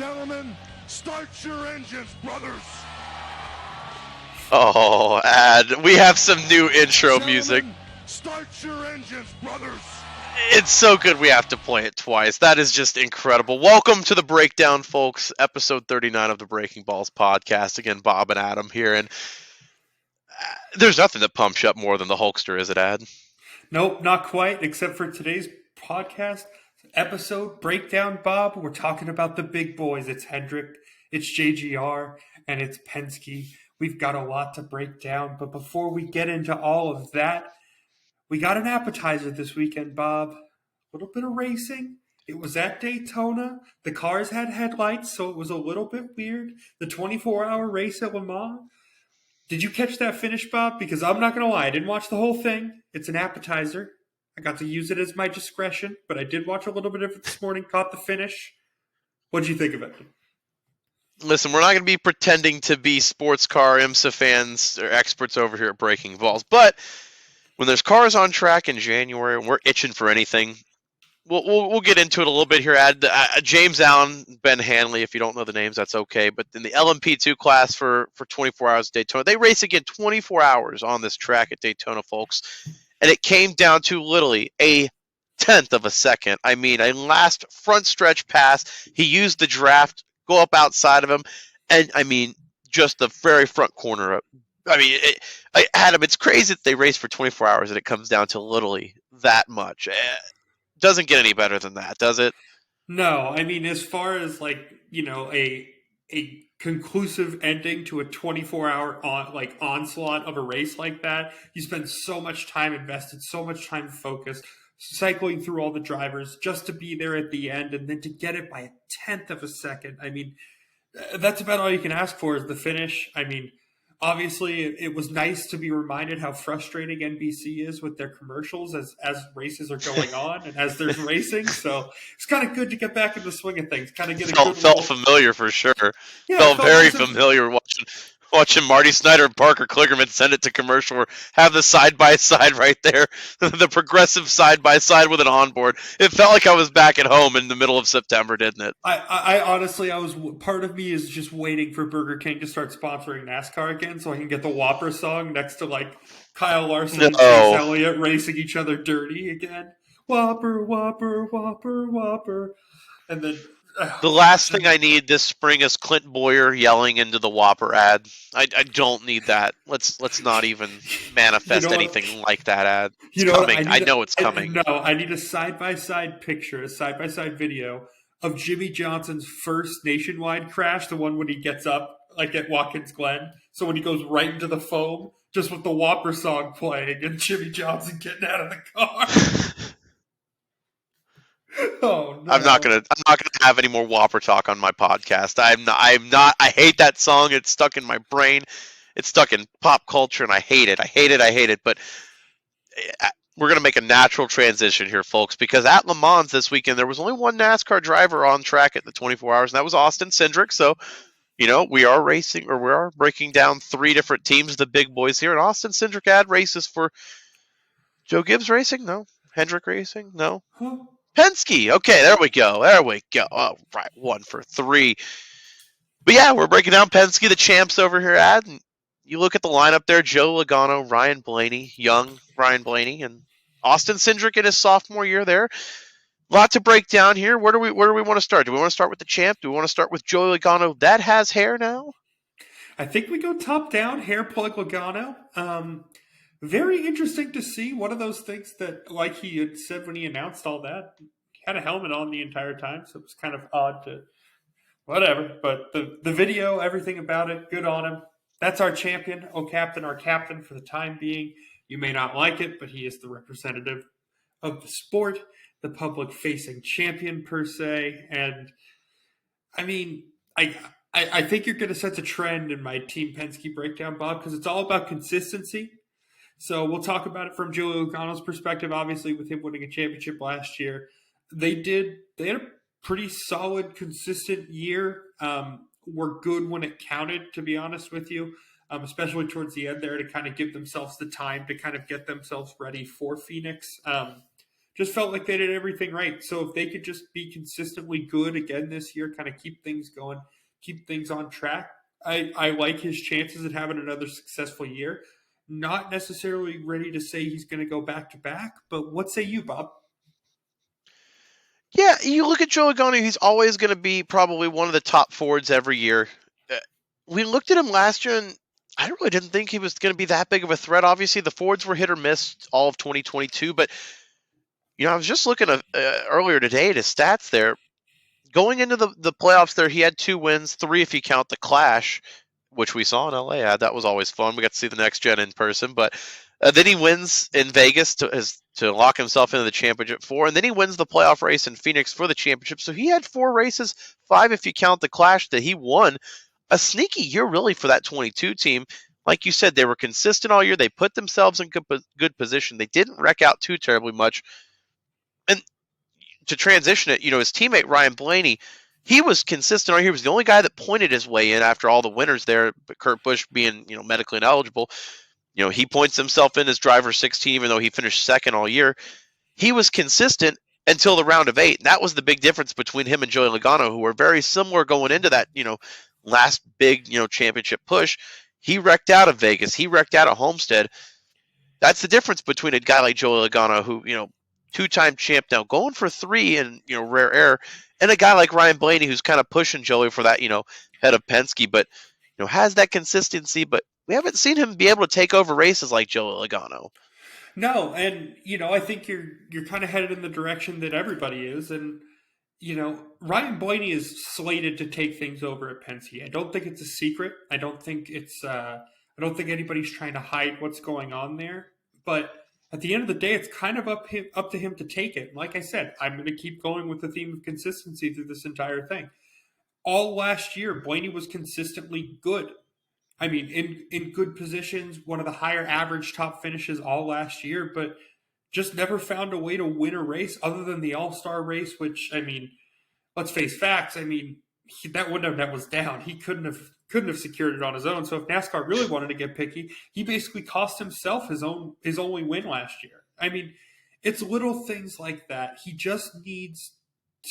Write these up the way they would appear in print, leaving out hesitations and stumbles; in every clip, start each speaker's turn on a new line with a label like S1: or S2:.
S1: gentlemen, start your engines, brothers.
S2: Oh, we have some new intro music.
S1: Start your engines, brothers.
S2: It's so good we have to play it twice. That is just incredible. Welcome to the Breakdown, folks. Episode 39 of the Breaking Balls podcast. Again, Bob and Adam here. And there's nothing that pumps you up more than the Hulkster, is it, Ad?
S3: Nope, not quite, except for today's podcast episode, Breakdown, Bob. We're talking about the big boys. It's Hendrick, it's JGR, and it's Penske. We've got a lot to break down. But before we get into all of that, we got an appetizer this weekend, Bob. A little bit of racing. It was at Daytona. The cars had headlights, so it was a little bit weird. The 24-hour race at Le Mans. Did you catch that finish, Bob? Because I'm not going to lie, I didn't watch the whole thing. It's an appetizer. I got to use it as my discretion, but I did watch a little bit of it this morning, caught the finish. What did you think of it?
S2: Listen, we're not going to be pretending to be sports car IMSA fans or experts over here at Breaking Balls, but when there's cars on track in January and we're itching for anything, we'll get into it a little bit here. James Allen, Ben Hanley, if you don't know the names, that's okay. But in the LMP2 class for 24 hours at Daytona, they race again 24 hours on this track at Daytona, folks. And it came down to literally a tenth of a second. I mean, a last front stretch pass. He used the draft, go up outside of him. And, I mean, just the very front corner. Adam, it's crazy that they race for 24 hours and it comes down to literally that much. Doesn't get any better than that, does it?
S3: No, I mean, as far as a conclusive ending to a 24-hour onslaught of a race like that, you spend so much time invested, so much time focused, cycling through all the drivers just to be there at the end and then to get it by a tenth of a second. I mean, that's about all you can ask for is the finish. I mean, obviously, it was nice to be reminded how frustrating NBC is with their commercials as races are going on and as there's racing. So it's kind of good to get back in the swing of things. Kind of get
S2: felt familiar for sure.
S3: Yeah,
S2: felt very familiar watching Marty Snyder and Parker Kligerman send it to commercial or have the side-by-side right there, the progressive side-by-side with an onboard. It felt like I was back at home in the middle of September, didn't it?
S3: I honestly, part of me is just waiting for Burger King to start sponsoring NASCAR again so I can get the Whopper song next to Kyle Larson and Chase Elliott racing each other dirty again. Whopper, Whopper, Whopper, Whopper. And then
S2: the last thing I need this spring is Clint Boyer yelling into the Whopper ad. I don't need that. Let's not even manifest anything like that ad. It's coming. I know it's coming.
S3: No, I need a side-by-side picture, a side-by-side video of Jimmy Johnson's first nationwide crash, the one when he gets up at Watkins Glen. So when he goes right into the foam, just with the Whopper song playing and Jimmy Johnson getting out of the car. Oh, no.
S2: I'm not gonna have any more Whopper talk on my podcast. I'm not. I hate that song. It's stuck in my brain. It's stuck in pop culture, and I hate it. But we're gonna make a natural transition here, folks, because at Le Mans this weekend there was only one NASCAR driver on track at the 24 hours, and that was Austin Cindric. So, we are breaking down three different teams, the big boys here, and Austin Cindric races for Joe Gibbs Racing. No, Hendrick Racing. No.
S3: Huh?
S2: Penske. Okay, there we go. All right, 1 for 3. But yeah, we're breaking down Penske, the champs over here, Ad. And you look at the lineup there: Joe Logano, Ryan Blaney, young Ryan Blaney, and Austin Cindric in his sophomore year there. A lot to break down here. Where do we want to start? Do we want to start with the champ? Do we want to start with Joe Logano that has hair now?
S3: I think we go top down, hair plug Logano. Very interesting to see. One of those things that, like he had said when he announced all that, he had a helmet on the entire time, so it was kind of odd to whatever. But the video, everything about it, good on him. That's our champion. Oh, captain, our captain for the time being. You may not like it, but he is the representative of the sport, the public-facing champion per se. And, I mean, I think you're going to set the trend in my Team Penske breakdown, Bob, because it's all about consistency. So we'll talk about it from Joe Logano's perspective, obviously, with him winning a championship last year. They had a pretty solid, consistent year. Were good when it counted, to be honest with you, especially towards the end there to kind of give themselves the time to kind of get themselves ready for Phoenix. just felt like they did everything right. So if they could just be consistently good again this year, kind of keep things going, keep things on track, I like his chances at having another successful year. Not necessarily ready to say he's going to go back to back, but what say you, Bob?
S2: Yeah, you look at Joe Logano, he's always going to be probably one of the top Fords every year. Uh, We looked at him last year, and I really didn't think he was going to be that big of a threat. Obviously, the Fords were hit or miss all of 2022, but I was just looking at, earlier today at his stats there. Going into the playoffs there, he had 2 wins, 3 if you count the Clash, which we saw in LA. Yeah, that was always fun. We got to see the next gen in person, but then he wins in Vegas to lock himself into the championship 4, and then he wins the playoff race in Phoenix for the championship. So he had 4 races, 5 if you count the Clash, that he won. A sneaky year really for that 22 team. Like you said, they were consistent all year. They put themselves in good position. They didn't wreck out too terribly much. And to transition it, his teammate Ryan Blaney, he was consistent. He was the only guy that pointed his way in after all the winners there. But Kurt Busch being medically ineligible, he points himself in as driver 16, even though he finished second all year. He was consistent until the round of 8. And that was the big difference between him and Joey Logano, who were very similar going into that last big championship push. He wrecked out of Vegas. He wrecked out of Homestead. That's the difference between a guy like Joey Logano, who 2-time champ now, going for 3 in rare air, and a guy like Ryan Blaney, who's kind of pushing Joey for that head of Penske, but has that consistency. But we haven't seen him be able to take over races like Joey Logano.
S3: No, and I think you're kind of headed in the direction that everybody is, and Ryan Blaney is slated to take things over at Penske. I don't think it's a secret. I don't think anybody's trying to hide what's going on there. But at the end of the day, it's kind of up to him to take it. Like I said, I'm going to keep going with the theme of consistency through this entire thing. All last year, Blaney was consistently good. I mean, in good positions, one of the higher average top finishes all last year, but just never found a way to win a race other than the All-Star race, which, I mean, let's face facts. I mean, that window net was down. He couldn't have secured it on his own. So if NASCAR really wanted to get picky, he basically cost himself his only win last year. I mean, it's little things like that. He just needs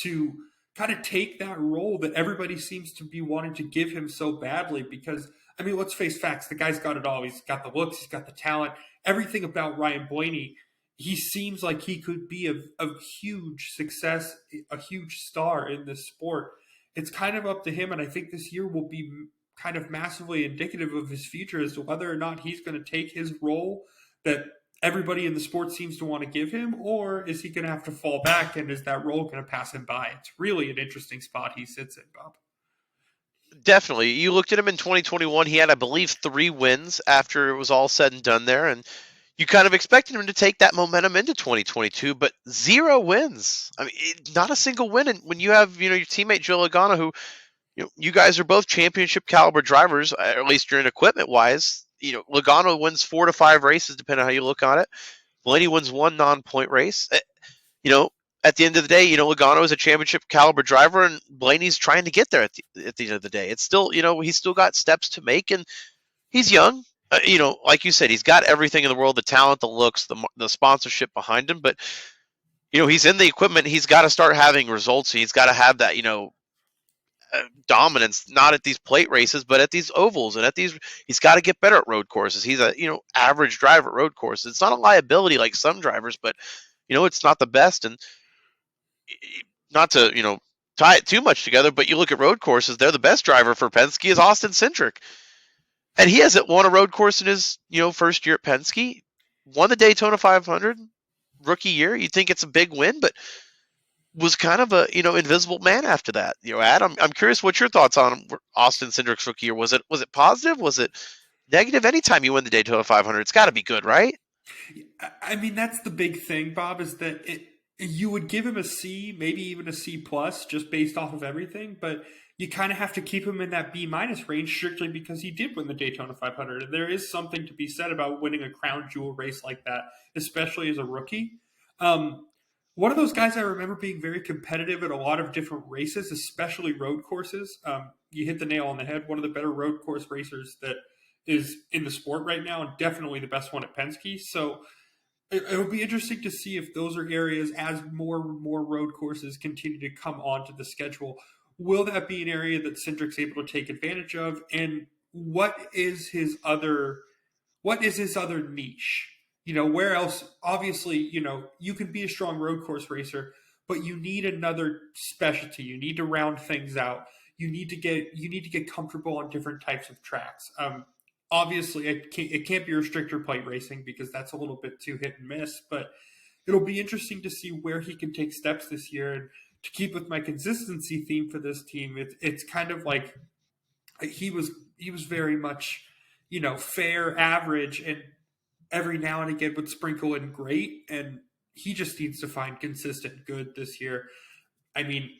S3: to kind of take that role that everybody seems to be wanting to give him so badly, because I mean, let's face facts. The guy's got it all. He's got the looks. He's got the talent. Everything about Ryan Blaney, he seems like he could be a huge success, a huge star in this sport. It's kind of up to him, and I think this year will be kind of massively indicative of his future as to whether or not he's going to take his role that everybody in the sport seems to want to give him, or is he going to have to fall back, and is that role going to pass him by? It's really an interesting spot he sits in, Bob.
S2: Definitely. You looked at him in 2021. He had, I believe, 3 wins after it was all said and done there, and you kind of expected him to take that momentum into 2022, but 0 wins. I mean, not a single win. And when you have, your teammate Joe Logano, who, you guys are both championship caliber drivers, at least you're in equipment wise. Logano wins 4 to 5 races, depending on how you look on it. Blaney wins 1 non-point race. At the end of the day, Logano is a championship caliber driver, and Blaney's trying to get there at the end of the day. It's still, he's still got steps to make, and he's young. Like you said, he's got everything in the world: the talent, the looks, the sponsorship behind him. But he's in the equipment. He's got to start having results. He's got to have that dominance, not at these plate races, but at these ovals and at these. He's got to get better at road courses. He's a average driver at road courses. It's not a liability like some drivers, but it's not the best. And not to tie it too much together, but you look at road courses, they're the best driver for Penske is Austin Cindric. And he hasn't won a road course in his, first year at Penske. Won the Daytona 500 rookie year. You'd think it's a big win, but was kind of a, invisible man after that. Adam, I'm curious what your thoughts on Austin Cindric's rookie year. Was it positive? Was it negative? Anytime you win the Daytona 500, it's got to be good, right?
S3: I mean, that's the big thing, Bob, is that you would give him a C, maybe even a C plus, just based off of everything, but you kind of have to keep him in that B minus range strictly because he did win the Daytona 500. And there is something to be said about winning a crown jewel race like that, especially as a rookie. One of those guys I remember being very competitive at a lot of different races, especially road courses. You hit the nail on the head. One of the better road course racers that is in the sport right now, and definitely the best one at Penske. So it'll be interesting to see if those are areas as more road courses continue to come onto the schedule. Will that be an area that Cindric's able to take advantage of? And what is his other niche? Where else? Obviously, you can be a strong road course racer, but you need another specialty. You need to round things out. You need to get comfortable on different types of tracks. Obviously, it can't be restrictor plate racing because that's a little bit too hit and miss. But it'll be interesting to see where he can take steps this year. And to keep with my consistency theme for this team, it's kind of like he was very much fair, average, and every now and again would sprinkle in great, and he just needs to find consistent good this year. I mean,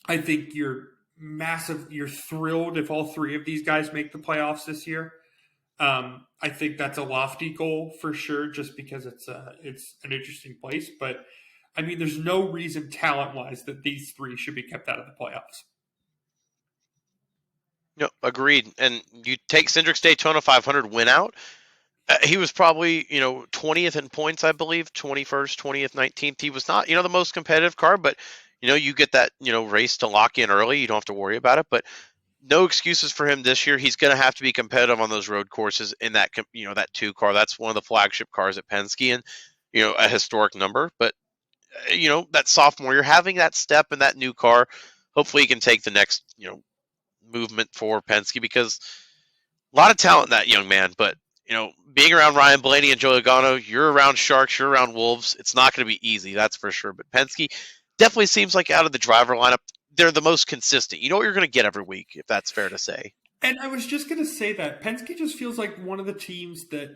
S3: I think you're thrilled if all three of these guys make the playoffs this year. I think that's a lofty goal for sure, just because it's an interesting place. But I mean, there's no reason talent wise that these three should be kept out of the playoffs.
S2: No, agreed. And you take Cindric's Daytona 500 win out. He was probably 20th in points, I believe, 21st, 20th, 19th. He was not the most competitive car, but you get that race to lock in early. You don't have to worry about it. But no excuses for him this year. He's going to have to be competitive on those road courses in that that 2 car. That's one of the flagship cars at Penske, and a historic number. But that sophomore, you're having that step in that new car. Hopefully, he can take the next movement for Penske, because a lot of talent in that young man. But being around Ryan Blaney and Joey Logano, you're around Sharks, you're around Wolves. It's not going to be easy, that's for sure. But Penske definitely seems like out of the driver lineup, they're the most consistent. You know what you're going to get every week, if that's fair to say.
S3: And I was just going to say that Penske just feels like one of the teams that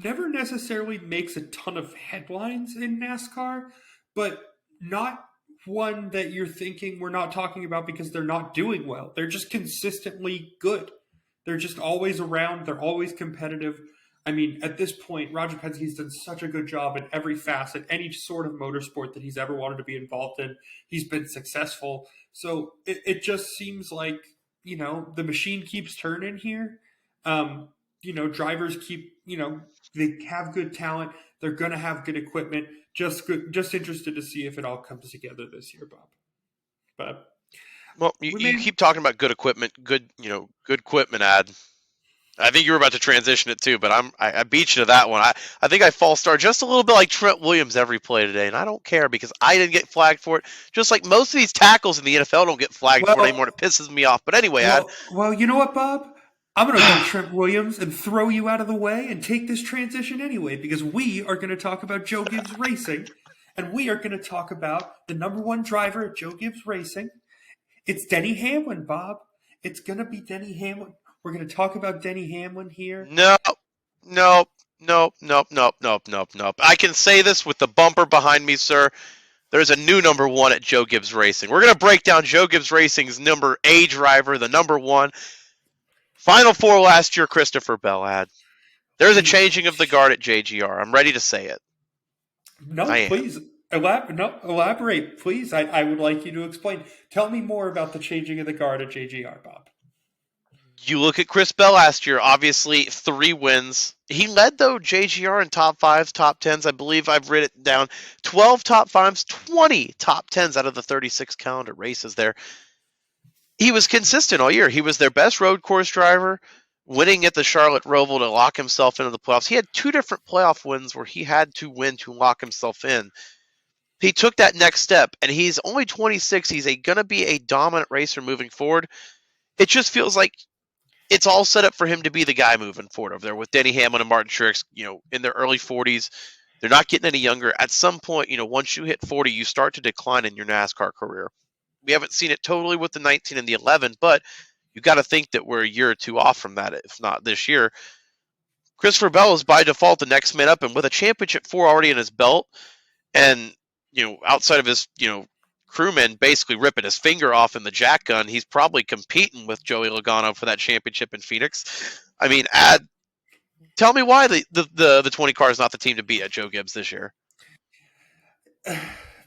S3: never necessarily makes a ton of headlines in NASCAR, but not one that you're thinking we're not talking about because they're not doing well. They're just consistently good. They're just always around. They're always competitive. I mean, at this point, Roger Penske's done such a good job in every facet, any sort of motorsport that he's ever wanted to be involved in. He's been successful. So it just seems like, the machine keeps turning here. Drivers keep, they have good talent. They're going to have good equipment. Just interested to see if it all comes together this year, Bob. But
S2: well, you keep talking about good equipment, good equipment ad. I think you were about to transition it too, but I beat you to that one. I think I false start just a little bit like Trent Williams every play today, and I don't care because I didn't get flagged for it. Just like most of these tackles in the NFL don't get flagged for it anymore. It pisses me off. But anyway,
S3: well, you know what, Bob? I'm going to go Trent Williams and throw you out of the way and take this transition anyway, because we are going to talk about Joe Gibbs Racing, and we are going to talk about the number one driver at Joe Gibbs Racing. It's Denny Hamlin, Bob. It's going to be Denny Hamlin. We're going to talk about Denny Hamlin here.
S2: No. I can say this with the bumper behind me, sir. There's a new number one at Joe Gibbs Racing. We're going to break down Joe Gibbs Racing's number A driver, the number one. Final 4 last year, Christopher Bell had. There's a changing of the guard at JGR. I'm ready to say it.
S3: No, please. Elaborate, please. I would like you to explain. Tell me more about the changing of the guard at JGR, Bob.
S2: You look at Chris Bell last year, obviously 3 wins. He led, though, JGR in top 5s, top 10s. I believe I've written it down. 12 top 5s, 20 top 10s out of the 36 calendar races there. He was consistent all year. He was their best road course driver, winning at the Charlotte Roval to lock himself into the playoffs. He had 2 different playoff wins where he had to win to lock himself in. He took that next step, and he's only 26. He's going to be a dominant racer moving forward. It just feels like it's all set up for him to be the guy moving forward over there with Denny Hamlin and Martin Truex, in their early 40s. They're not getting any younger. At some point, once you hit 40, you start to decline in your NASCAR career. We haven't seen it totally with the 19 and the 11, but you got to think that we're a year or 2 off from that, if not this year. Christopher Bell is by default the next man up, and with a championship 4 already in his belt, and outside of his crewman basically ripping his finger off in the jack gun, he's probably competing with Joey Logano for that championship in Phoenix. I mean, tell me why the 20 car is not the team to beat at Joe Gibbs this year.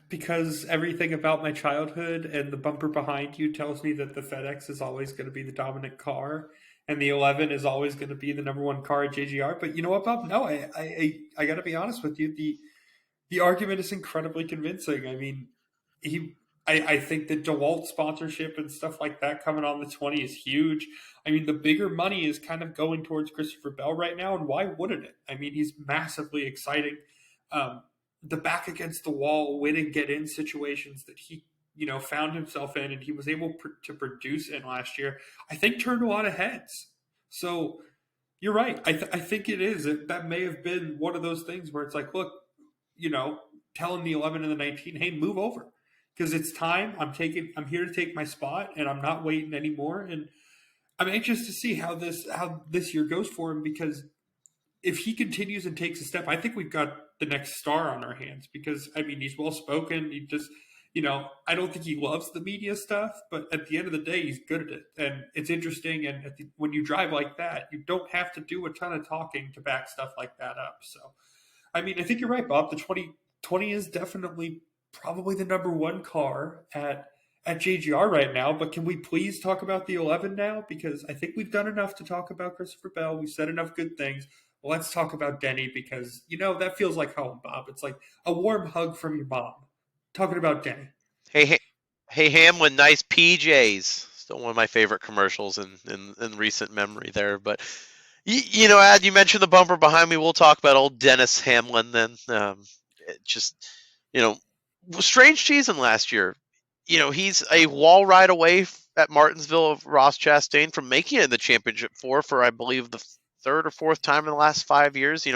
S3: Because everything about my childhood and the bumper behind you tells me that the FedEx is always going to be the dominant car. and the 11 is always going to be the number one car at JGR. But you know what, Bob? No, I got to be honest with you. The argument is incredibly convincing. I mean, he I think the DeWalt sponsorship and stuff like that coming on the 20 is huge. I mean, the bigger money is kind of going towards Christopher Bell right now, and why wouldn't it? I mean, he's massively exciting. The back against the wall, win and get in situations that he found himself in, and he was able to produce in last year, I think turned a lot of heads. So you're right. I think it is. That may have been one of those things where it's like, look, telling the 11 and the 19, hey, move over because it's time. I'm here to take my spot, and I'm not waiting anymore. And I'm anxious to see how this year goes for him, because if he continues and takes a step, I think we've got the next star on our hands, because I mean, he's well spoken. He just, I don't think he loves the media stuff, but at the end of the day, he's good at it, and it's interesting. And when you drive like that, you don't have to do a ton of talking to back stuff like that up. So, I mean, I think you're right, Bob. The 2020 is definitely probably the number one car at JGR right now. But can we please talk about the 11 now? Because I think we've done enough to talk about Christopher Bell. We've said enough good things. Let's talk about Denny, because, that feels like home, Bob. It's like a warm hug from your mom. Talking about Denny.
S2: Hey, Hamlin, nice PJs. Still one of my favorite commercials in recent memory there. But, Ad, you mentioned the bumper behind me. We'll talk about old Dennis Hamlin then. It just, strange season last year. He's a wall ride away at Martinsville of Ross Chastain from making it in the championship for I believe, the third or fourth time in the last 5 years.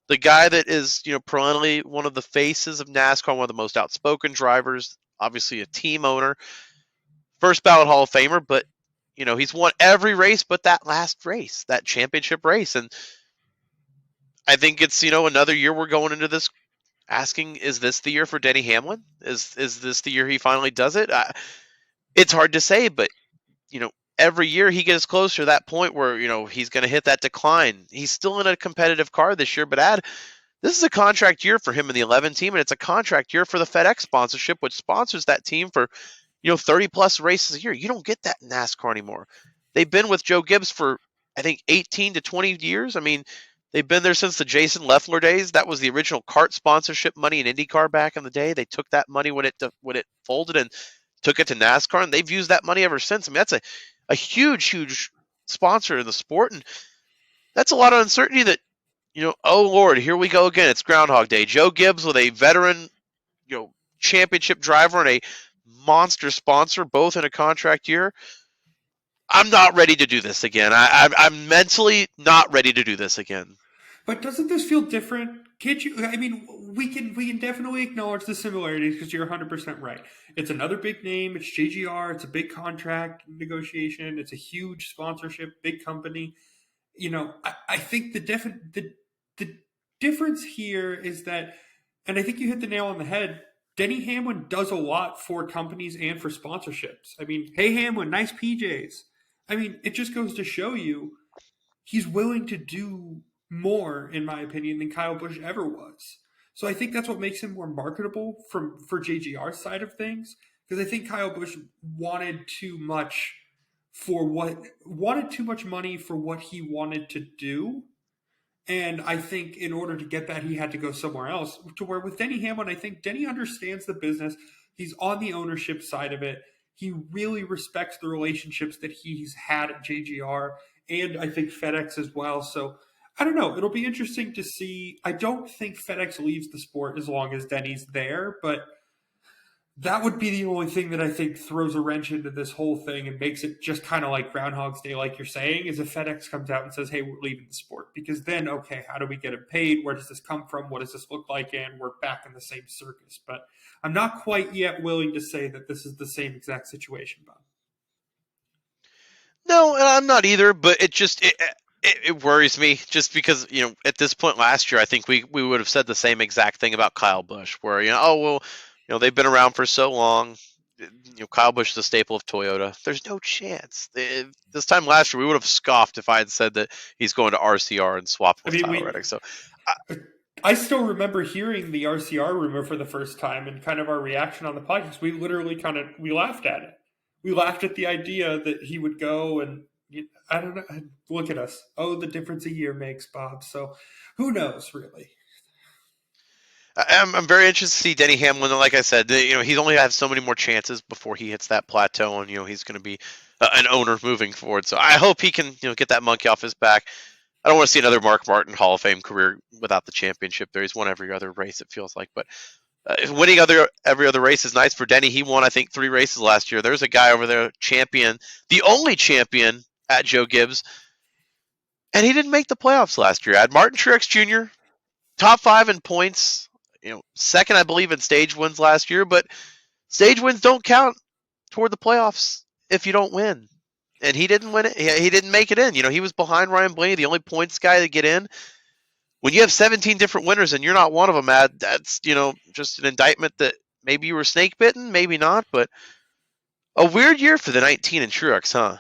S2: The guy that is, perennially one of the faces of NASCAR, one of the most outspoken drivers, obviously a team owner, first ballot Hall of Famer, but, he's won every race but that last race, that championship race. And I think it's, another year we're going into this asking, is this the year for Denny Hamlin? Is this the year he finally does it? It's hard to say, but, every year he gets closer to that point where, he's going to hit that decline. He's still in a competitive car this year, but this is a contract year for him in the 11 team, and it's a contract year for the FedEx sponsorship, which sponsors that team for, 30 plus races a year. You don't get that in NASCAR anymore. They've been with Joe Gibbs for, I think, 18 to 20 years. I mean, they've been there since the Jason Leffler days. That was the original kart sponsorship money in IndyCar back in the day. They took that money when it folded and took it to NASCAR, and they've used that money ever since. I mean, that's a huge sponsor in the sport, and that's a lot of uncertainty that, oh Lord, here we go again. It's Groundhog Day. Joe Gibbs with a veteran, championship driver and a monster sponsor, both in a contract year. I'm not ready to do this again. I'm mentally not ready to do this again.
S3: But doesn't this feel different? Can't you? I mean, we can definitely acknowledge the similarities, because you're 100% right. It's another big name. It's JGR. It's a big contract negotiation. It's a huge sponsorship, big company. I think the difference here is that, and I think you hit the nail on the head, Denny Hamlin does a lot for companies and for sponsorships. I mean, hey Hamlin, nice PJs. I mean, it just goes to show you he's willing to do more, in my opinion, than Kyle Busch ever was. So I think that's what makes him more marketable for JGR's side of things, because I think Kyle Busch wanted too much money for what he wanted to do. And I think in order to get that, he had to go somewhere else. To where with Denny Hamlin, I think Denny understands the business. He's on the ownership side of it. He really respects the relationships that he's had at JGR, and I think FedEx as well. So I don't know. It'll be interesting to see. I don't think FedEx leaves the sport as long as Denny's there, but that would be the only thing that I think throws a wrench into this whole thing and makes it just kind of like Groundhog's Day, like you're saying, is if FedEx comes out and says, hey, we're leaving the sport. Because then, okay, how do we get it paid? Where does this come from? What does this look like? And we're back in the same circus. But I'm not quite yet willing to say that this is the same exact situation, Bob.
S2: No, and I'm not either, but it worries me, just because, at this point last year, I think we would have said the same exact thing about Kyle Busch, where, they've been around for so long. Kyle Busch is a staple of Toyota. There's no chance. This time last year, we would have scoffed if I had said that he's going to RCR and swapped with Tyler Reddick. So
S3: I still remember hearing the RCR rumor for the first time, and kind of our reaction on the podcast. We literally we laughed at it. We laughed at the idea that he would go and I don't know. Look at us. Oh, the difference a year makes, Bob. So who knows, really?
S2: I'm very interested to see Denny Hamlin. Like I said, he's only have so many more chances before he hits that plateau, and he's going to be an owner moving forward. So I hope he can get that monkey off his back. I don't want to see another Mark Martin Hall of Fame career without the championship. There, he's won every other race, it feels like, but winning every other race is nice for Denny. He won, I think, 3 races last year. There's a guy over there, champion, the only champion at Joe Gibbs, and he didn't make the playoffs last year. I had Martin Truex Jr., top 5 in points, second, I believe, in stage wins last year, but stage wins don't count toward the playoffs if you don't win. And he didn't win it. He didn't make it in. He was behind Ryan Blaney, the only points guy to get in. When you have 17 different winners and you're not one of them, that's just an indictment that maybe you were snake bitten, maybe not, but a weird year for the 19 and Truex, huh?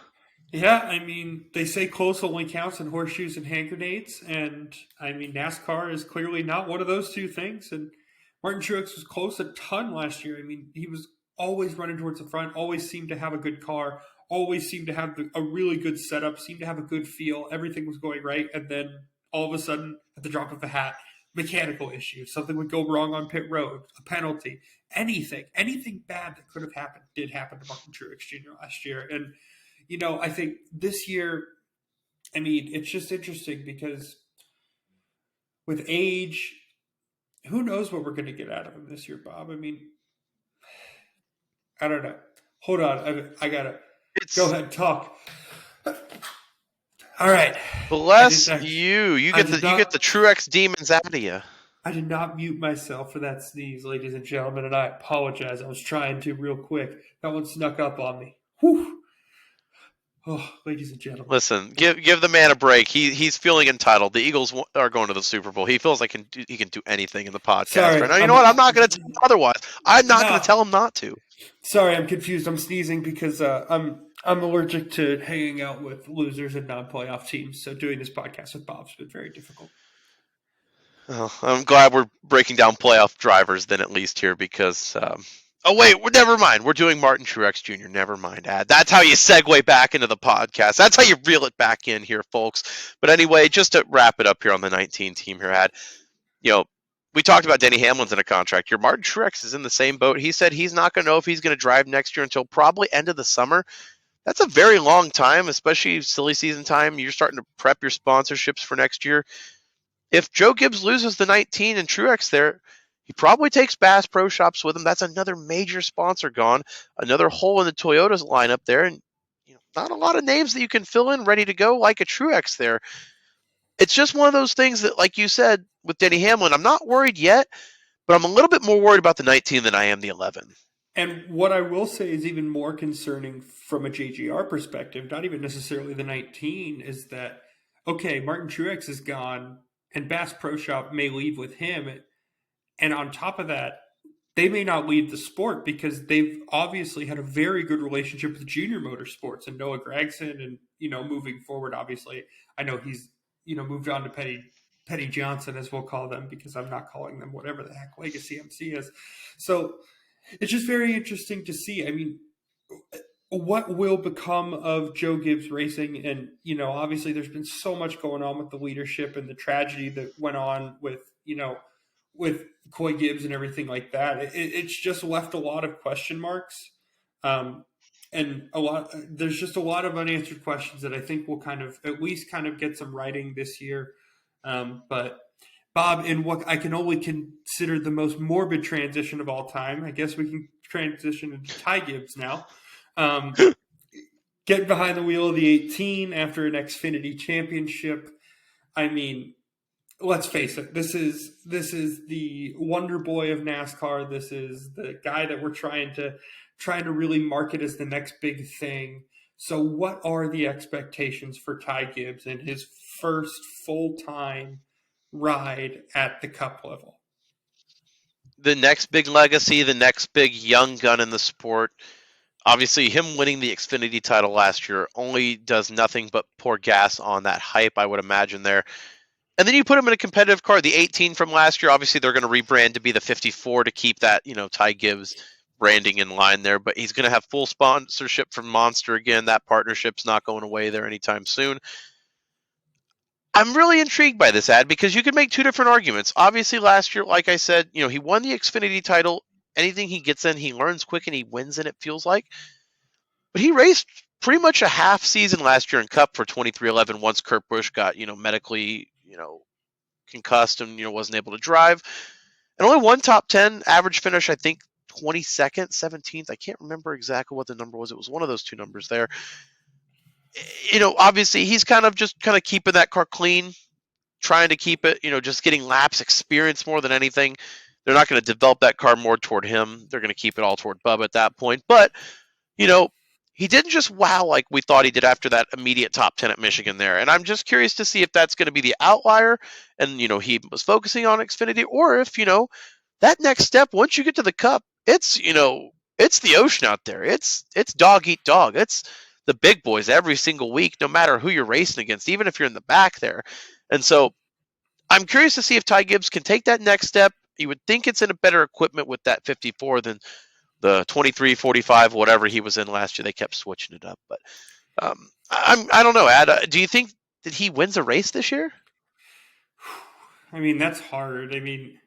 S3: Yeah, I mean, they say close only counts in horseshoes and hand grenades, and I mean, NASCAR is clearly not one of those two things. And Martin Truex was close a ton last year. I mean, he was always running towards the front, always seemed to have a good car, always seemed to have a really good setup, seemed to have a good feel. Everything was going right, and then all of a sudden, at the drop of a hat, mechanical issue, something would go wrong on pit road, a penalty, anything bad that could have happened did happen to Martin Truex Jr. last year. And I think this year, I mean, it's just interesting because with age, who knows what we're going to get out of him this year, Bob? I mean, I don't know. Hold on. I got to go ahead and talk. All right.
S2: Bless you. You get the Truex demons out of you.
S3: I did not mute myself for that sneeze, ladies and gentlemen, and I apologize. I was trying to real quick. That one snuck up on me. Whew. Oh, ladies and gentlemen.
S2: Listen, give the man a break. He's feeling entitled. The Eagles are going to the Super Bowl. He feels like he can do anything in the podcast right now. You know what? I'm not going to tell him otherwise. I'm not going to tell him not to.
S3: Sorry, I'm confused. I'm sneezing because I'm allergic to hanging out with losers and non-playoff teams. So doing this podcast with Bob's been very difficult.
S2: Oh, I'm glad we're breaking down playoff drivers then at least here because oh, wait, never mind. We're doing Martin Truex Jr. Never mind, Ad. That's how you segue back into the podcast. That's how you reel it back in here, folks. But anyway, just to wrap it up here on the 19 team here, Ad, we talked about Denny Hamlin's in a contract here. Martin Truex is in the same boat. He said he's not going to know if he's going to drive next year until probably end of the summer. That's a very long time, especially silly season time. You're starting to prep your sponsorships for next year. If Joe Gibbs loses the 19 and Truex there, he probably takes Bass Pro Shops with him. That's another major sponsor gone, another hole in the Toyota's lineup there, and not a lot of names that you can fill in ready to go like a Truex there. It's just one of those things that, like you said, with Denny Hamlin, I'm not worried yet, but I'm a little bit more worried about the 19 than I am the 11.
S3: And what I will say is even more concerning from a JGR perspective, not even necessarily the 19, is that, okay, Martin Truex is gone, and Bass Pro Shop may leave with him. And on top of that, they may not leave the sport because they've obviously had a very good relationship with Junior Motorsports and Noah Gragson. And, moving forward, obviously, I know he's, moved on to Petty Johnson, as we'll call them, because I'm not calling them whatever the heck Legacy MC is. So it's just very interesting to see. I mean, what will become of Joe Gibbs Racing? And, obviously there's been so much going on with the leadership and the tragedy that went on with, with Coy Gibbs and everything like that. It's just left a lot of question marks. And there's just a lot of unanswered questions that I think will at least get some writing this year. But Bob, in what I can only consider the most morbid transition of all time, I guess we can transition into Ty Gibbs now. Getting behind the wheel of the 18 after an Xfinity championship. I mean, let's face it, this is the wonder boy of NASCAR. This is the guy that we're trying to really market as the next big thing. So what are the expectations for Ty Gibbs in his first full-time ride at the Cup level?
S2: The next big legacy, the next big young gun in the sport. Obviously, him winning the Xfinity title last year only does nothing but pour gas on that hype, I would imagine there. And then you put him in a competitive car, the 18 from last year. Obviously, they're going to rebrand to be the 54 to keep that, Ty Gibbs branding in line there, but he's going to have full sponsorship from Monster again. That partnership's not going away there anytime soon. I'm really intrigued by this ad because you could make two different arguments. Obviously, last year, like I said, he won the Xfinity title. Anything he gets in, he learns quick and he wins in, it feels like. But he raced pretty much a half season last year in Cup for 23XI once Kurt Busch got, medically, concussed and, wasn't able to drive. And only one top 10 average finish, I think 22nd, 17th. I can't remember exactly what the number was. It was one of those two numbers there. Obviously he's kind of keeping that car clean, trying to keep it, just getting laps experience more than anything. They're not going to develop that car more toward him. They're going to keep it all toward Bubba at that point. But, he didn't just wow like we thought he did after that immediate top 10 at Michigan there. And I'm just curious to see if that's going to be the outlier and, he was focusing on Xfinity, or if, that next step, once you get to the Cup, it's, it's the ocean out there. It's dog eat dog. It's the big boys every single week, no matter who you're racing against, even if you're in the back there. And so I'm curious to see if Ty Gibbs can take that next step. You would think it's in a better equipment with that 54 than the 23, 45, whatever he was in last year. They kept switching it up. But I don't know, Ad. Do you think that he wins a race this year?
S3: I mean, that's hard. I mean,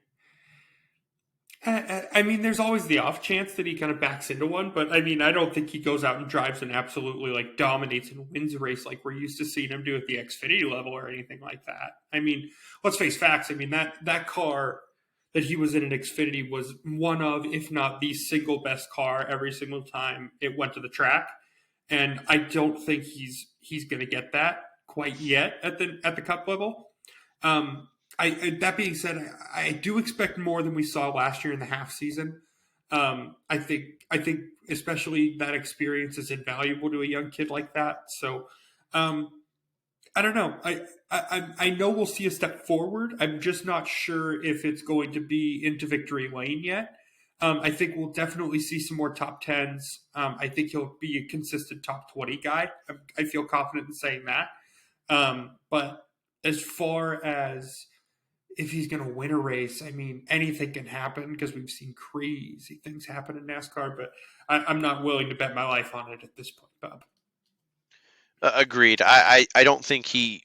S3: there's always the off chance that he kind of backs into one, but I mean, I don't think he goes out and drives and absolutely dominates and wins a race like we're used to seeing him do at the Xfinity level or anything like that. I mean, let's face facts. I mean, that car that he was in Xfinity was one of, if not the single best car every single time it went to the track, and I don't think he's going to get that quite yet at the Cup level. That being said, I do expect more than we saw last year in the half season. I think especially that experience is invaluable to a young kid like that. So I don't know. I know we'll see a step forward. I'm just not sure if it's going to be into victory lane yet. I think we'll definitely see some more top tens. I think he'll be a consistent top 20 guy. I feel confident in saying that. But as far as if he's going to win a race, I mean, anything can happen because we've seen crazy things happen in NASCAR, but I'm not willing to bet my life on it at this point, Bob.
S2: Agreed. I don't think he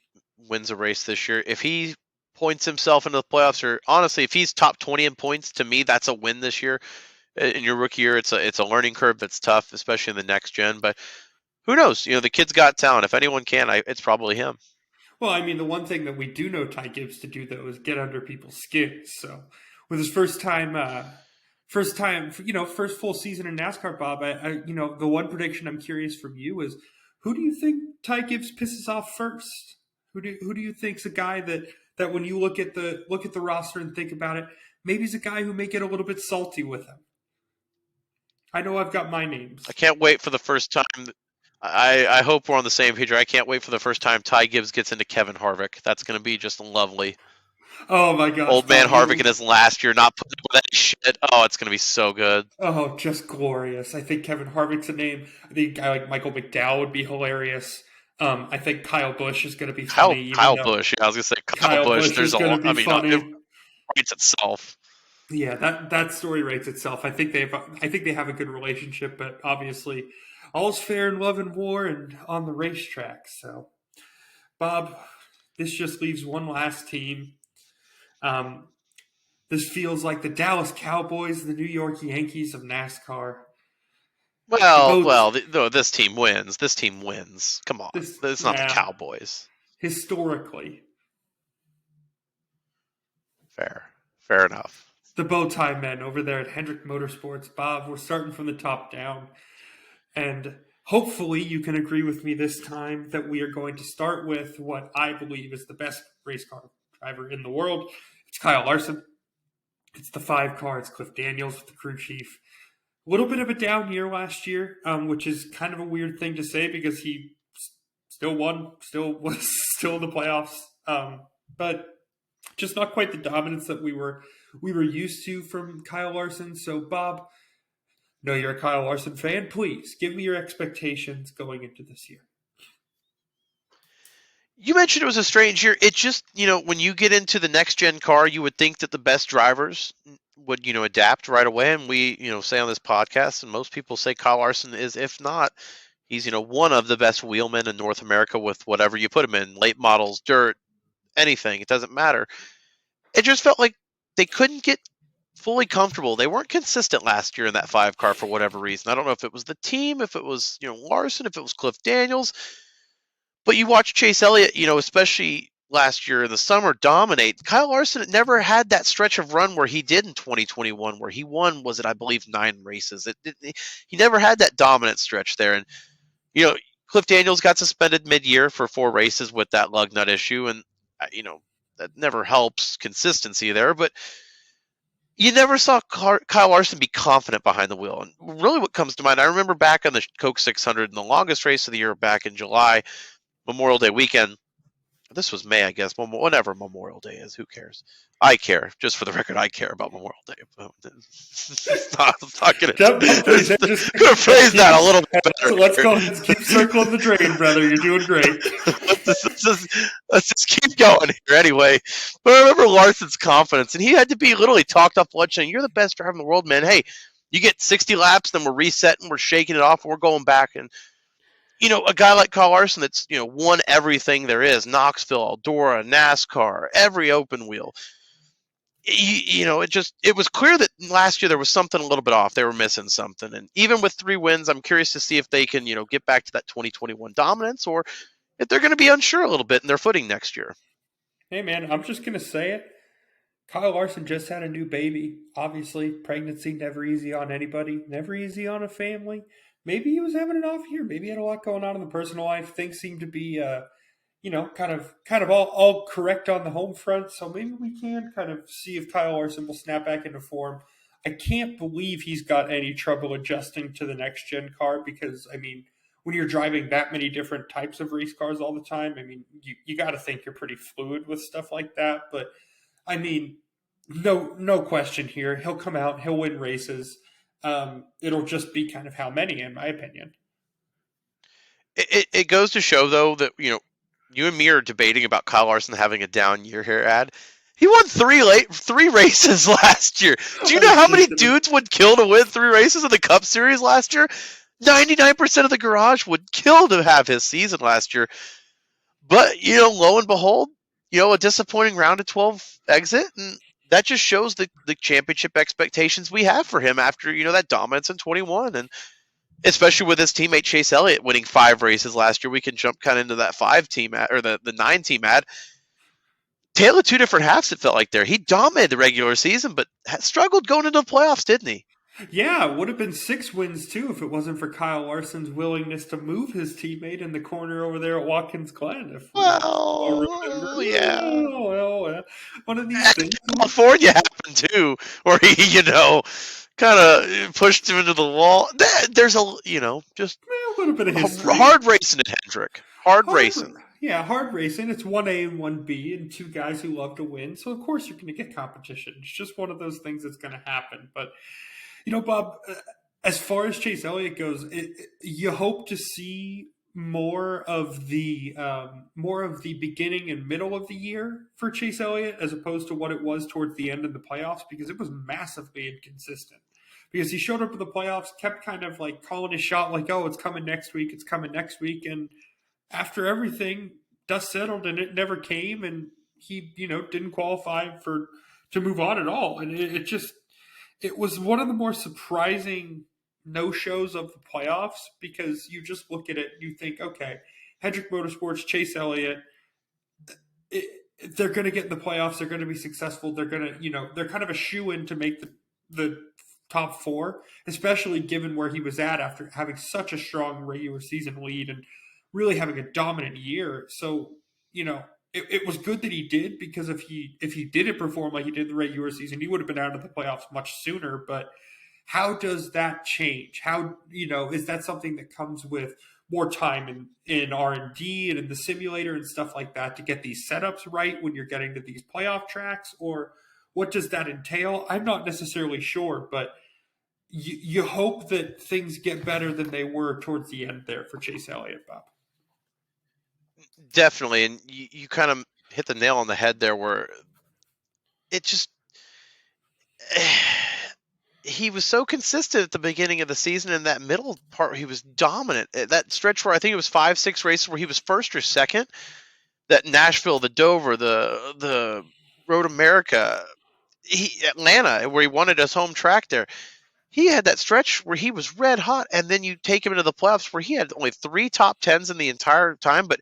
S2: wins a race this year. If he points himself into the playoffs, or honestly, if he's top 20 in points, to me, that's a win this year. In your rookie year, it's a learning curve that's tough, especially in the next gen. But who knows? The kid's got talent. If anyone can, it's probably him.
S3: Well, I mean, the one thing that we do know Ty Gibbs to do, though, is get under people's skins. So with his first full season in NASCAR, Bob, the one prediction I'm curious from you is, who do you think Ty Gibbs pisses off first? Who do you think's a guy that when you look at the roster and think about it, maybe he's a guy who may get a little bit salty with him? I know I've got my names.
S2: I can't wait for the first time. I hope we're on the same page. I can't wait for the first time Ty Gibbs gets into Kevin Harvick. That's going to be just lovely.
S3: Oh my gosh.
S2: Old man Harvick in his last year, not putting up with that shit. Oh, it's going to be so good.
S3: Oh, just glorious. I think Kevin Harvick's a name. I think a guy like Michael McDowell would be hilarious. I think Kyle Busch is going to be funny.
S2: Kyle Busch. Yeah, I was going to say Kyle Busch. There's a lot. It writes itself.
S3: Yeah, that story writes itself. I think they have a good relationship, but obviously all's fair in love and war and on the racetrack. So, Bob, this just leaves one last team. This feels like the Dallas Cowboys, the New York Yankees of NASCAR.
S2: Well, this team wins. This team wins. Come on. It's not the Cowboys.
S3: Historically.
S2: Fair enough.
S3: The bow tie men over there at Hendrick Motorsports. Bob, we're starting from the top down. And hopefully you can agree with me this time that we are going to start with what I believe is the best race car driver in the world. It's Kyle Larson. It's the 5 car. It's Cliff Daniels with the crew chief. A little bit of a down year last year, which is kind of a weird thing to say because he still won, still was still in the playoffs, but just not quite the dominance that we were used to from Kyle Larson. So, Bob, know you're a Kyle Larson fan. Please give me your expectations going into this year.
S2: You mentioned it was a strange year. It just, when you get into the next gen car, you would think that the best drivers would adapt right away, and we say on this podcast, and most people say Kyle Larson is, if not, he's one of the best wheelmen in North America with whatever you put him in, late models, dirt, anything, it doesn't matter. It just felt like they couldn't get fully comfortable. They weren't consistent last year in that 5 car for whatever reason. I don't know if it was the team, if it was Larson, if it was Cliff Daniels, but you watch Chase Elliott, especially last year in the summer, dominate. Kyle Larson never had that stretch of run where he did in 2021, where he won, was it, I believe, 9 races. He never had that dominant stretch there. And, Cliff Daniels got suspended mid-year for 4 races with that lug nut issue. And, that never helps consistency there. But you never saw Kyle Larson be confident behind the wheel. And really what comes to mind, I remember back on the Coke 600 in the longest race of the year back in July, Memorial Day weekend. This was May, I guess. Whenever Memorial Day is, who cares? I care. Just for the record, I care about Memorial Day. It's not going to phrase that a little bit better.
S3: Let's keep circling the drain, brother. You're doing great.
S2: let's just keep going here anyway. But I remember Larson's confidence, and he had to be literally talked off ledge saying, "You're the best driver in the world, man. Hey, you get 60 laps, then we're resetting, we're shaking it off, and we're going back." And a guy like Kyle Larson that's, won everything there is, Knoxville, Eldora, NASCAR, every open wheel. It was clear that last year there was something a little bit off. They were missing something. And even with 3 wins, I'm curious to see if they can, get back to that 2021 dominance, or if they're going to be unsure a little bit in their footing next year.
S3: Hey, man, I'm just going to say it. Kyle Larson just had a new baby. Obviously, pregnancy never easy on anybody, never easy on a family. Maybe he was having an off year. Maybe he had a lot going on in the personal life. Things seem to be, kind of all correct on the home front. So maybe we can kind of see if Kyle Larson will snap back into form. I can't believe he's got any trouble adjusting to the next gen car because, when you're driving that many different types of race cars all the time, you got to think you're pretty fluid with stuff like that. But no question here. He'll come out, he'll win races. It'll just be kind of how many, in my opinion.
S2: It goes to show, though, that, you and me are debating about Kyle Larson having a down year here, Ad. He won 3 races last year. Do you know how many dudes would kill to win 3 races in the Cup Series last year? 99% of the garage would kill to have his season last year. But, lo and behold, a disappointing round of 12 exit, and that just shows the championship expectations we have for him after, that dominance in 21. And especially with his teammate Chase Elliott winning 5 races last year, we can jump kind of into that 5-team ad, or the 9-team ad. Tale of 2 different halves, it felt like there. He dominated the regular season, but struggled going into the playoffs, didn't he?
S3: Yeah, it would have been 6 wins too if it wasn't for Kyle Larson's willingness to move his teammate in the corner over there at Watkins Glen. One of these things.
S2: California happened too, where he, kind of pushed him into the wall. There's a little bit of history. Hard racing at Hendrick. Hard racing.
S3: Yeah, hard racing. It's 1A and 1B, and 2 guys who love to win. So of course you're going to get competition. It's just one of those things that's going to happen. But Bob, as far as Chase Elliott goes, you hope to see more of the beginning and middle of the year for Chase Elliott as opposed to what it was towards the end of the playoffs, because it was massively inconsistent. Because he showed up in the playoffs, kept kind of like calling his shot, like, "Oh, it's coming next week, it's coming next week," and after everything, dust settled and it never came, and he didn't qualify to move on at all, and it was one of the more surprising no-shows of the playoffs, because you just look at it and you think, okay, Hendrick Motorsports, Chase Elliott, they're going to get in the playoffs. They're going to be successful. They're going to, they're kind of a shoe-in to make the top 4, especially given where he was at after having such a strong regular season lead and really having a dominant year. So, it was good that he did, because if he didn't perform like he did in the regular season, he would have been out of the playoffs much sooner. But how does that change? How, is that something that comes with more time in R&D and in the simulator and stuff like that to get these setups right when you're getting to these playoff tracks? Or what does that entail? I'm not necessarily sure, but you hope that things get better than they were towards the end there for Chase Elliott, Bob.
S2: Definitely, and you kind of hit the nail on the head there, where it just he was so consistent at the beginning of the season. In that middle part, he was dominant. That stretch where I think it was 5-6 races where he was first or second. That Nashville, the Dover, the Road America, Atlanta, where he wanted his home track there. He had that stretch where he was red hot, and then you take him into the playoffs where he had only 3 top 10s in the entire time. But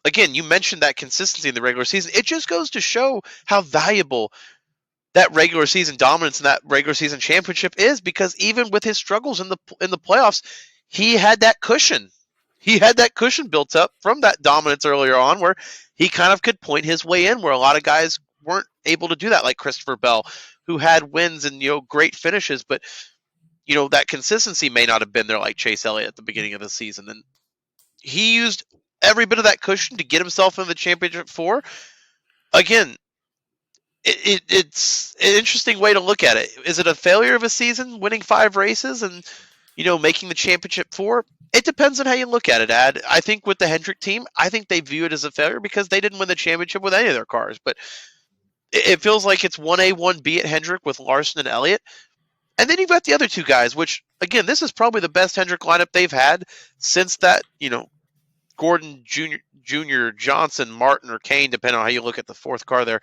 S2: again, you mentioned that consistency in the regular season. It just goes to show how valuable that regular season dominance and that regular season championship is, because even with his struggles in the playoffs, he had that cushion. He had that cushion built up from that dominance earlier on, where he kind of could point his way in, where a lot of guys weren't able to do that, like Christopher Bell, who had wins and great finishes, but that consistency may not have been there like Chase Elliott at the beginning of the season. And he used every bit of that cushion to get himself in the championship 4. Again, it's an interesting way to look at it. Is it a failure of a season, winning 5 races and making the championship 4? It depends on how you look at it, Ad. I think with the Hendrick team, I think they view it as a failure because they didn't win the championship with any of their cars. But it feels like it's 1A, 1B at Hendrick with Larson and Elliott. And then you've got the other 2 guys, which, again, this is probably the best Hendrick lineup they've had since that, Gordon Jr., Johnson, Martin, or Kane, depending on how you look at the 4th car there.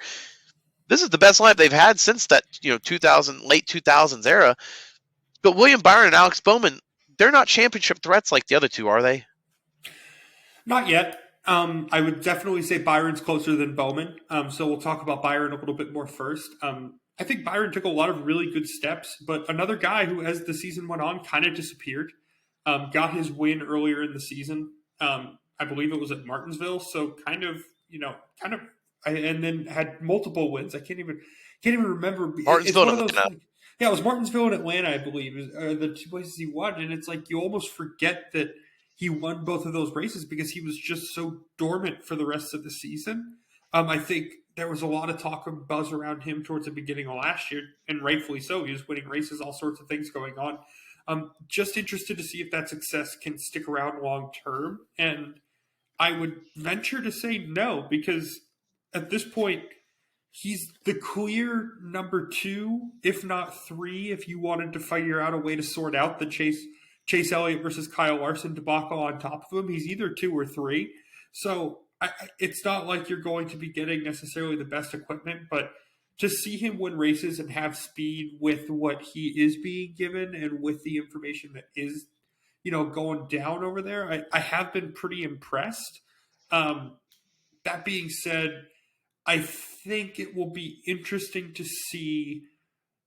S2: This is the best lineup they've had since that, late 2000s era. But William Byron and Alex Bowman, they're not championship threats like the other 2, are they?
S3: Not yet. I would definitely say Byron's closer than Bowman. So we'll talk about Byron a little bit more first. I think Byron took a lot of really good steps, but another guy who, as the season went on, kind of disappeared. Got his win earlier in the season. I believe it was at Martinsville. So and then had multiple wins. I can't even remember.
S2: Martinsville and Atlanta.
S3: Yeah, it was Martinsville and Atlanta, I believe, are the 2 places he won. And it's like you almost forget that he won both of those races because he was just so dormant for the rest of the season. I think there was a lot of talk and buzz around him towards the beginning of last year, and rightfully so. He was winning races, all sorts of things going on. I'm just interested to see if that success can stick around long term. And I would venture to say no, because at this point, he's the clear number 2, if not 3, if you wanted to figure out a way to sort out the Chase Elliott versus Kyle Larson debacle on top of him. He's either 2 or 3. So it's not like you're going to be getting necessarily the best equipment, but to see him win races and have speed with what he is being given and with the information that is, going down over there, I have been pretty impressed. That being said, I think it will be interesting to see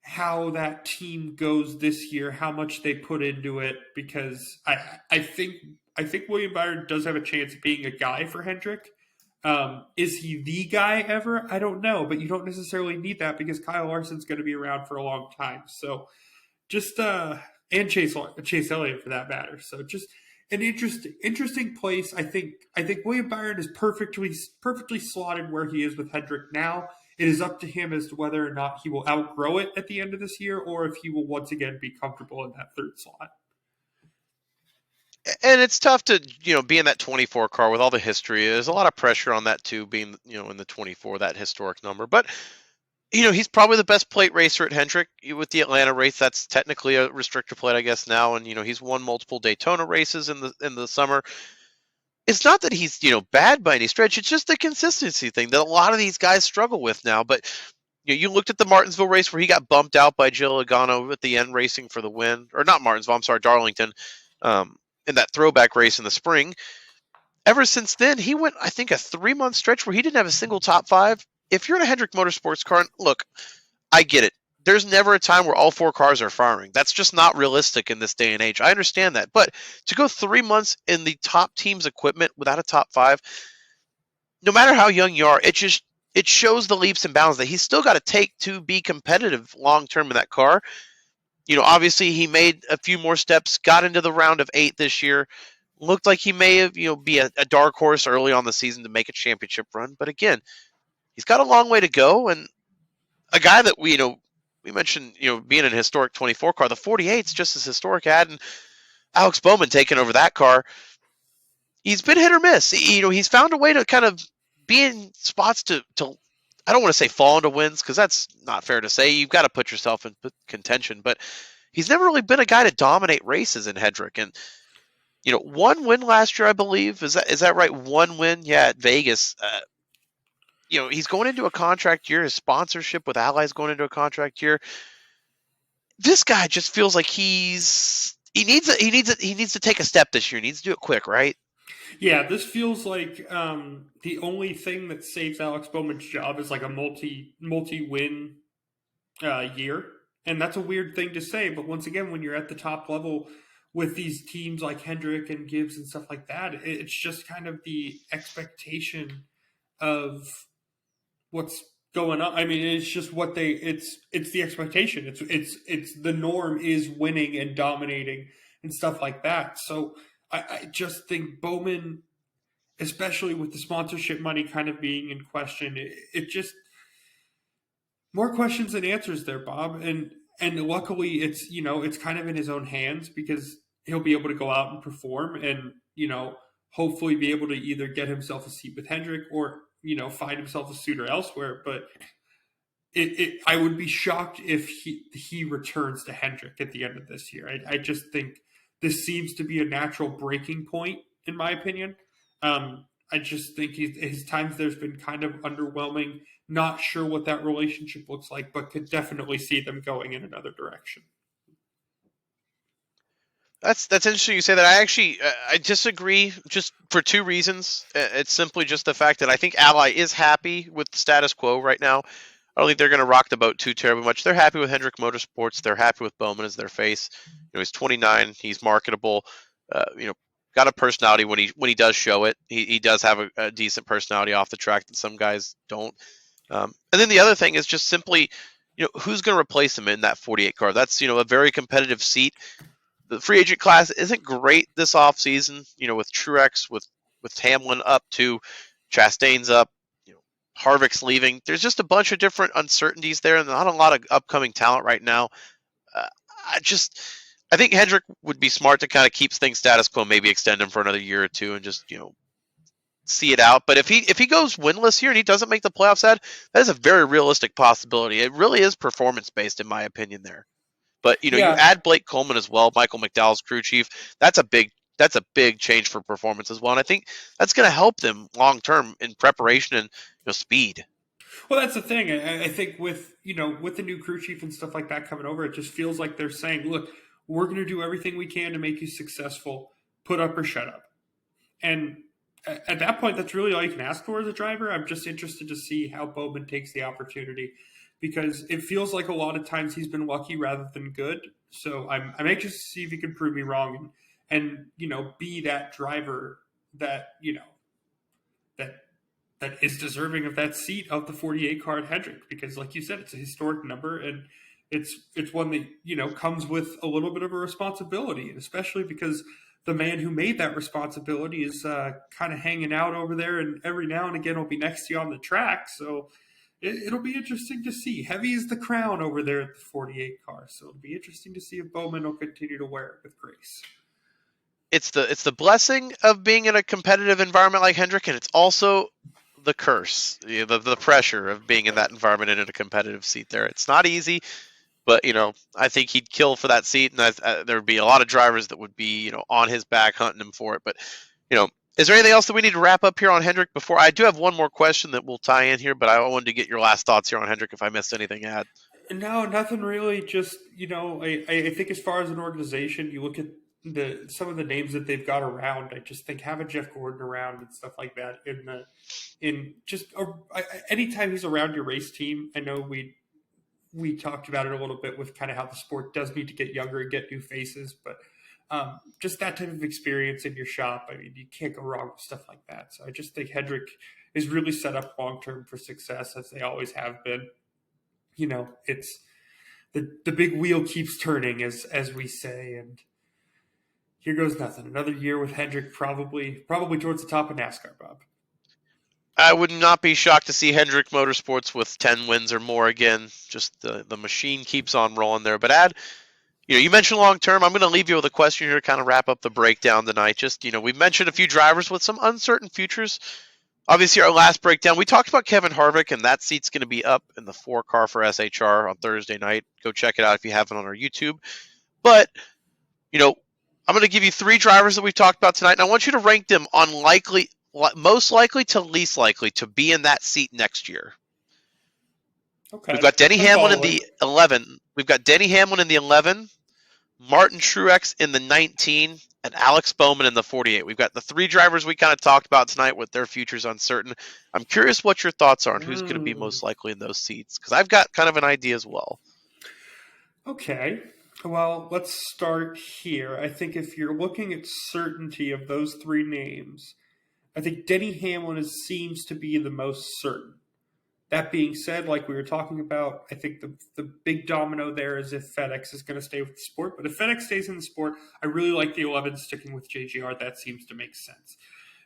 S3: how that team goes this year, how much they put into it, because I think William Byron does have a chance of being a guy for Hendrick. Is he the guy ever? I don't know, but you don't necessarily need that because Kyle Larson's going to be around for a long time. So just and Chase Elliott for that matter. So just an interesting place. I think William Byron is perfectly slotted where he is with Hendrick now. It is up to him as to whether or not he will outgrow it at the end of this year, or if he will once again be comfortable in that 3rd slot.
S2: And it's tough to, be in that 24 car with all the history. There's a lot of pressure on that too, being, in the 24, that historic number. But, he's probably the best plate racer at Hendrick. With the Atlanta race, that's technically a restrictor plate, I guess, now. And, he's won multiple Daytona races in the summer. It's not that he's, bad by any stretch. It's just the consistency thing that a lot of these guys struggle with now. But you looked at the Martinsville race where he got bumped out by Joe Logano at the end racing for the win. Or not Martinsville, I'm sorry, Darlington. In that throwback race in the spring. Ever since then, he went, I think, a 3-month stretch where he didn't have a single top 5. If you're in a Hendrick Motorsports car, look, I get it. There's never a time where all 4 cars are firing. That's just not realistic in this day and age. I understand that. But to go 3 months in the top team's equipment without a top 5, no matter how young you are, it shows the leaps and bounds that he's still got to take to be competitive long term in that car. Obviously he made a few more steps, got into the round of 8 this year. Looked like he may have, be a dark horse early on the season to make a championship run. But again, he's got a long way to go. And a guy that we mentioned, being in a historic 24 car, the 48's just as historic, and Alex Bowman taking over that car. He's been hit or miss. He's found a way to kind of be in spots to I don't want to say fall into wins because that's not fair to say. You've got to put yourself in contention, but he's never really been a guy to dominate races in Hendrick. And one win last year, I believe. Is that right? One win, yeah, at Vegas. He's going into a contract year. His sponsorship with Allies going into a contract year. This guy just feels like he needs to take a step this year. He needs to do it quick, right?
S3: Yeah, this feels like the only thing that saves Alex Bowman's job is like a multi-win year, and that's a weird thing to say. But once again, when you're at the top level with these teams like Hendrick and Gibbs and stuff like that, it's just kind of the expectation of what's going on. I mean, it's just it's the expectation. It's the norm is winning and dominating and stuff like that. So I just think Bowman, especially with the sponsorship money kind of being in question, it just more questions than answers there, Bob. And luckily it's kind of in his own hands because he'll be able to go out and perform and hopefully be able to either get himself a seat with Hendrick or find himself a suitor elsewhere. But I would be shocked if he returns to Hendrick at the end of this year. I just think this seems to be a natural breaking point, in my opinion. I just think his times there's been kind of underwhelming. Not sure what that relationship looks like, but could definitely see them going in another direction.
S2: That's interesting you say that. I disagree just for two reasons. It's simply just the fact that I think Ally is happy with the status quo right now. I don't think they're going to rock the boat too terribly much. They're happy with Hendrick Motorsports. They're happy with Bowman as their face. He's 29. He's marketable. Got a personality when he does show it. He does have a decent personality off the track that some guys don't. And then the other thing is just simply, who's going to replace him in that 48 car? That's a very competitive seat. The free agent class isn't great this offseason, with Truex, with Hamlin up to Chastain's up, Harvick's leaving. There's just a bunch of different uncertainties there and not a lot of upcoming talent right now. I think Hendrick would be smart to kind of keep things status quo, maybe extend him for another year or two and just, see it out. But if he goes winless here and he doesn't make the playoffs, that is a very realistic possibility. It really is performance based, in my opinion there. But you add Blake Coleman as well, Michael McDowell's crew chief. That's a big change for performance as well, and I think that's going to help them long term in preparation and speed.
S3: Well, that's the thing. I think with the new crew chief and stuff like that coming over, it just feels like they're saying, "Look, we're going to do everything we can to make you successful. Put up or shut up." And at that point, that's really all you can ask for as a driver. I'm just interested to see how Bowman takes the opportunity, because it feels like a lot of times he's been lucky rather than good. So I'm anxious to see if he can prove me wrong and be that driver that that is deserving of that seat of the 48 car at Hendrick, because like you said, it's a historic number and it's one that comes with a little bit of a responsibility, and especially because the man who made that responsibility is kind of hanging out over there, and every now and again will be next to you on the track. So it'll be interesting to see. Heavy is the crown over there at the 48 car. So it'll be interesting to see if Bowman will continue to wear it with grace.
S2: It's the blessing of being in a competitive environment like Hendrick, and it's also the curse, the pressure of being in that environment and in a competitive seat there. It's not easy, but I think he'd kill for that seat, and there would be a lot of drivers that would be on his back hunting him for it. But is there anything else that we need to wrap up here on Hendrick before? I do have one more question that will tie in here, but I wanted to get your last thoughts here on Hendrick if I missed anything, Ad.
S3: No, nothing really. Just I think as far as an organization, you look at some of the names that they've got around. I just think having Jeff Gordon around and stuff like that anytime he's around your race team. I know we talked about it a little bit with kind of how the sport does need to get younger and get new faces, but just that type of experience in your shop, I mean, you can't go wrong with stuff like that. So I just think Hendrick is really set up long-term for success, as they always have been. It's the big wheel keeps turning, as we say, and here goes nothing. Another year with Hendrick, probably towards the top of NASCAR, Bob.
S2: I would not be shocked to see Hendrick Motorsports with 10 wins or more again. Just the machine keeps on rolling there. But Ad, you mentioned long term. I'm going to leave you with a question here to kind of wrap up the breakdown tonight. Just we've mentioned a few drivers with some uncertain futures. Obviously, our last breakdown, we talked about Kevin Harvick, and that seat's going to be up in the 4-car for SHR on Thursday night. Go check it out if you haven't on our YouTube. But, I'm going to give you 3 drivers that we've talked about tonight, and I want you to rank them on most likely to least likely to be in that seat next year.
S3: Okay.
S2: We've got Denny
S3: I'm
S2: Hamlin in
S3: following.
S2: the 11. We've got Denny Hamlin in the 11, Martin Truex in the 19, and Alex Bowman in the 48. We've got the 3 drivers we kind of talked about tonight with their futures uncertain. I'm curious what your thoughts are on who's going to be most likely in those seats, because I've got kind of an idea as well.
S3: Okay. Well, let's start here. I think if you're looking at certainty of those 3 names, I think Denny Hamlin seems to be the most certain. That being said, like we were talking about, I think the big domino there is if FedEx is going to stay with the sport. But if FedEx stays in the sport, I really like the 11 sticking with JGR. That seems to make sense.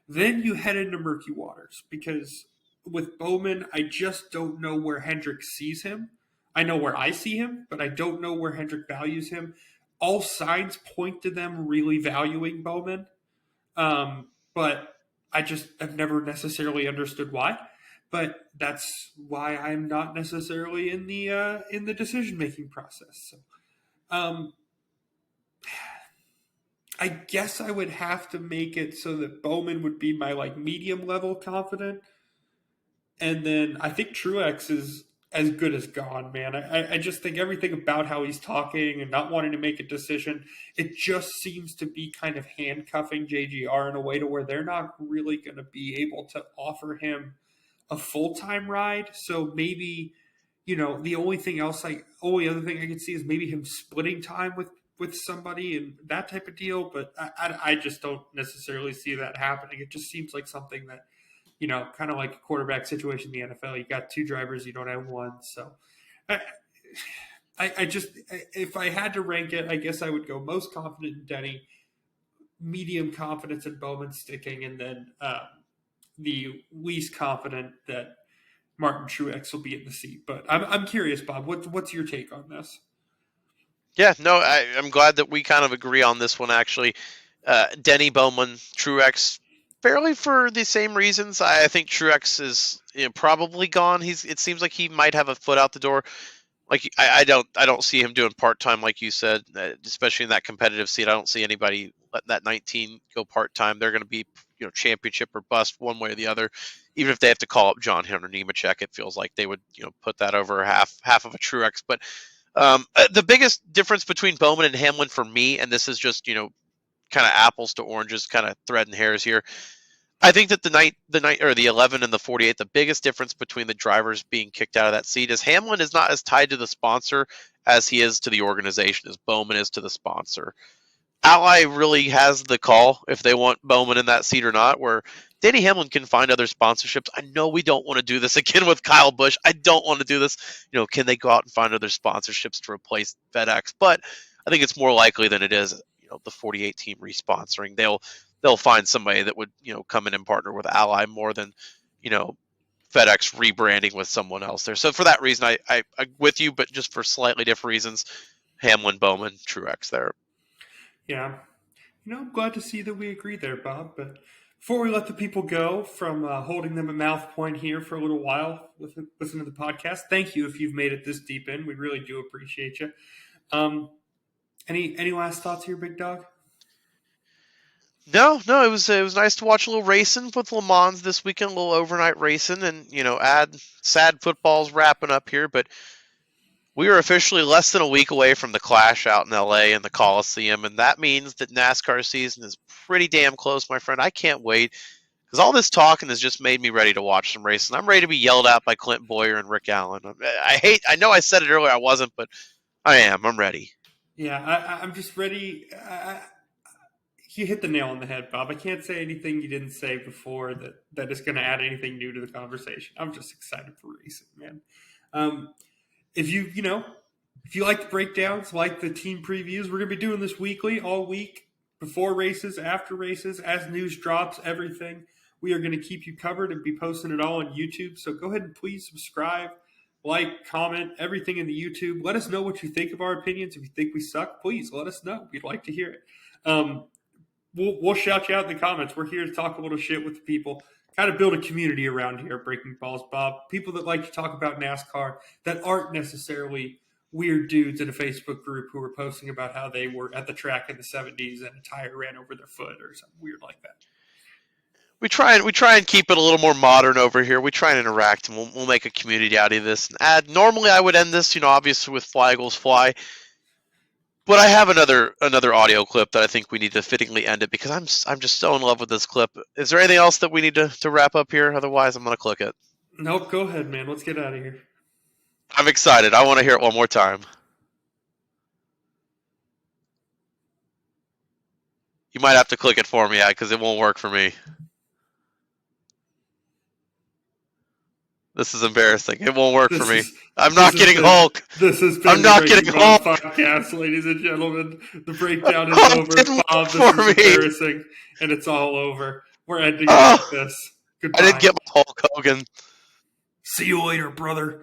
S3: Then you head into murky waters because with Bowman, I just don't know where Hendrick sees him. I know where I see him, but I don't know where Hendrick values him. All signs point to them really valuing Bowman, but I just have never necessarily understood why. But that's why I'm not necessarily in the decision making process. So, I guess I would have to make it so that Bowman would be my medium level confident, and then I think Truex is as good as gone, man. I just think everything about how he's talking and not wanting to make a decision, it just seems to be kind of handcuffing JGR in a way to where they're not really going to be able to offer him a full-time ride. So maybe, the only other thing I could see is maybe him splitting time with somebody and that type of deal. But I just don't necessarily see that happening. It just seems like something that, kind of like a quarterback situation in the NFL. You got 2 drivers, you don't have one. So I just, if I had to rank it, I guess I would go most confident in Denny, medium confidence in Bowman sticking, and then the least confident that Martin Truex will be in the seat. But I'm curious, Bob, what's your take on this?
S2: Yeah, no, I'm glad that we kind of agree on this one, actually. Denny, Bowman, Truex, fairly for the same reasons. I think Truex is probably gone. It seems like he might have a foot out the door. Like I don't see him doing part-time like you said, especially in that competitive seat. I don't see anybody letting that 19 go part-time. They're going to be championship or bust one way or the other. Even if they have to call up John Hunter Nemechek, it feels like they would put that over half of a Truex. But the biggest difference between Bowman and Hamlin for me, and this is just kind of apples to oranges, kind of threading hairs here. I think that the 11 and the 48, the biggest difference between the drivers being kicked out of that seat is Hamlin is not as tied to the sponsor as he is to the organization, as Bowman is to the sponsor. Ally really has the call if they want Bowman in that seat or not, where Danny Hamlin can find other sponsorships. I know we don't want to do this again with Kyle Busch. I don't want to do this. Can they go out and find other sponsorships to replace FedEx? But I think it's more likely than it is, the 48 team responsoring. They'll find somebody that would, come in and partner with Ally more than, FedEx rebranding with someone else there. So for that reason, I'm with you, but just for slightly different reasons, Hamlin, Bowman, Truex there.
S3: Yeah. I'm glad to see that we agree there, Bob. But before we let the people go from holding them at mouth point here for a little while, listen to the podcast. Thank you if you've made it this deep in. We really do appreciate you. Any last thoughts here, big dog?
S2: No, it was nice to watch a little racing with Le Mans this weekend, a little overnight racing, and sad football's wrapping up here, but we are officially less than a week away from the Clash out in LA and the Coliseum, and that means that NASCAR season is pretty damn close, my friend. I can't wait, because all this talking has just made me ready to watch some racing. I'm ready to be yelled at by Clint Boyer and Rick Allen. I know I said it earlier, I wasn't, but I am. I'm ready.
S3: Yeah, I'm just ready. You hit the nail on the head, Bob. I can't say anything you didn't say before that is going to add anything new to the conversation. I'm just excited for racing, man. If you like the breakdowns, like the team previews, we're going to be doing this weekly, all week, before races, after races, as news drops, everything. We are going to keep you covered and be posting it all on YouTube. So go ahead and please subscribe, like, comment, everything in the YouTube. Let us know what you think of our opinions. If you think we suck, please let us know. We'd like to hear it. We'll shout you out in the comments. We're here to talk a little shit with the people, kind of build a community around here at Breaking Balls, Bob. People that like to talk about NASCAR that aren't necessarily weird dudes in a Facebook group who were posting about how they were at the track in the 70s and a tire ran over their foot or something weird like that.
S2: We try and keep it a little more modern over here. We try and interact, and we'll make a community out of this. Normally, I would end this, obviously with Fly Eagles Fly, but I have another audio clip that I think we need to fittingly end it because I'm just so in love with this clip. Is there anything else that we need to wrap up here? Otherwise, I'm gonna click it.
S3: Nope, go ahead, man. Let's get out of here.
S2: I'm excited. I want to hear it one more time. You might have to click it for me, because it won't work for me. This is embarrassing. It won't work for me. I'm not getting Hulk.
S3: This has been the Breaking Balls podcast, ladies and gentlemen. The breakdown is over. Bob, this is embarrassing, and it's all over. We're ending it like this. Goodbye.
S2: I didn't get my Hulk Hogan.
S3: See you later, brother.